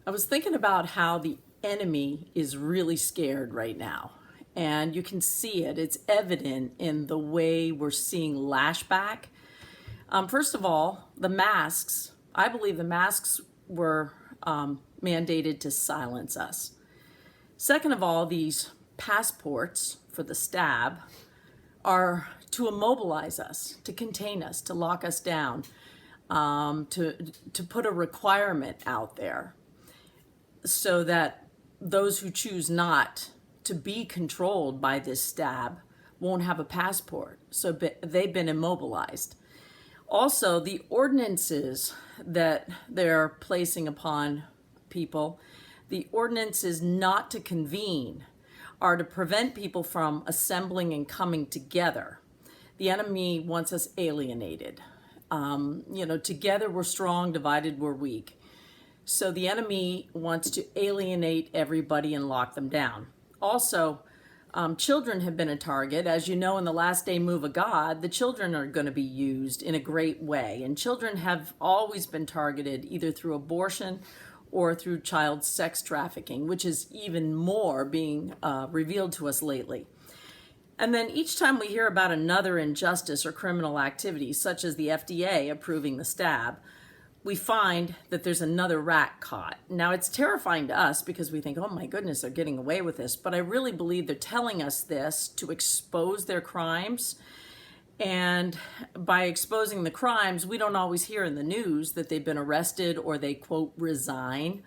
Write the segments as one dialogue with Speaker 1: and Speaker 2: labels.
Speaker 1: I was thinking about how the enemy is really scared right now. And you can see it. It's evident in the way we're seeing lashback. First of all, the masks. I believe the masks were mandated to silence us. Second of all, these passports for the stab are to immobilize us, to contain us, to lock us down, to put a requirement out there so that those who choose not to be controlled by this stab won't have a passport. So they've been immobilized. Also, the ordinances that they're placing upon people, the ordinances not to convene, are to prevent people from assembling and coming together. The enemy wants us alienated. Together we're strong, divided we're weak. So the enemy wants to alienate everybody and lock them down. Also, children have been a target. As you know, in the last day move of God, the children are going to be used in a great way. And children have always been targeted either through abortion or through child sex trafficking, which is even more being revealed to us lately. And then each time we hear about another injustice or criminal activity, such as the FDA approving the stab, we find that there's another rat caught. Now, it's terrifying to us because we think, oh my goodness, they're getting away with this. But I really believe they're telling us this to expose their crimes. And by exposing the crimes, we don't always hear in the news that they've been arrested or they, quote, resign.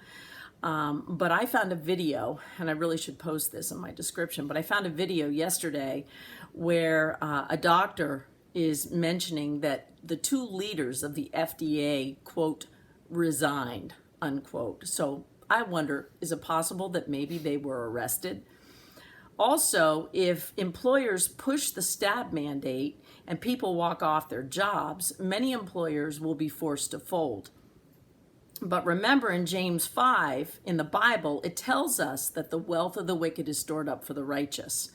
Speaker 1: But I found a video, and I really should post this in my description, but I found a video yesterday where a doctor is mentioning that the two leaders of the FDA, quote, resigned, unquote. So I wonder, is it possible that maybe they were arrested? Also, if employers push the stab mandate and people walk off their jobs, many employers will be forced to fold. But remember, in James 5 in the Bible, it tells us that the wealth of the wicked is stored up for the righteous.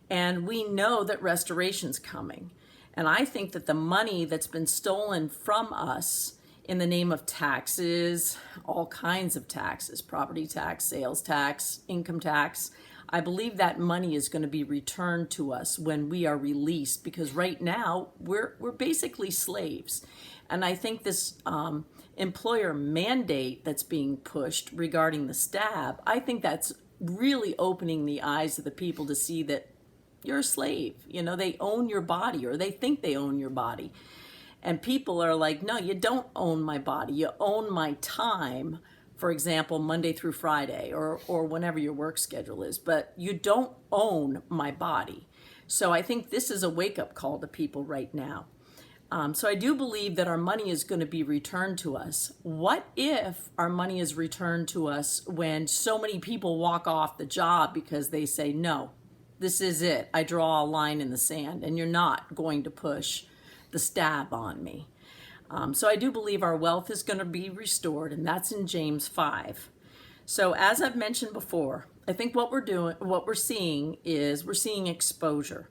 Speaker 1: And we know that restoration's coming. And I think that the money that's been stolen from us in the name of taxes, all kinds of taxes, property tax, sales tax, income tax, I believe that money is going to be returned to us when we are released, because right now we're basically slaves. And I think this employer mandate that's being pushed regarding the stab, I think that's really opening the eyes of the people to see that you're a slave. They own your body, or they think they own your body. And people are like, no, you don't own my body. You own my time, for example, Monday through Friday, or whenever your work schedule is. But you don't own my body. So I think this is a wake-up call to people right now. So I do believe that our money is going to be returned to us. What if our money is returned to us when so many people walk off the job because they say, no, this is it. I draw a line in the sand, and you're not going to push the stab on me. So I do believe our wealth is going to be restored, and that's in James 5. So as I've mentioned before, I think what we're seeing exposure.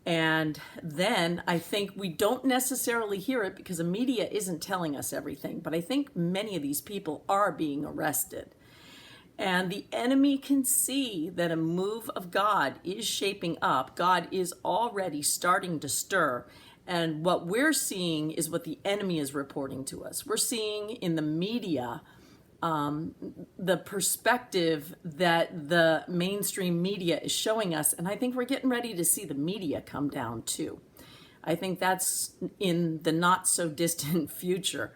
Speaker 1: And then I think we don't necessarily hear it because the media isn't telling us everything, but I think many of these people are being arrested. And the enemy can see that a move of God is shaping up. God is already starting to stir. And what we're seeing is what the enemy is reporting to us. We're seeing in the media the perspective that the mainstream media is showing us. And I think we're getting ready to see the media come down too. I think that's in the not so distant future.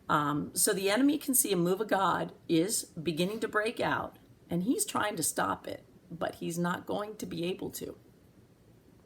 Speaker 1: So the enemy can see a move of God is beginning to break out, and he's trying to stop it, but he's not going to be able to.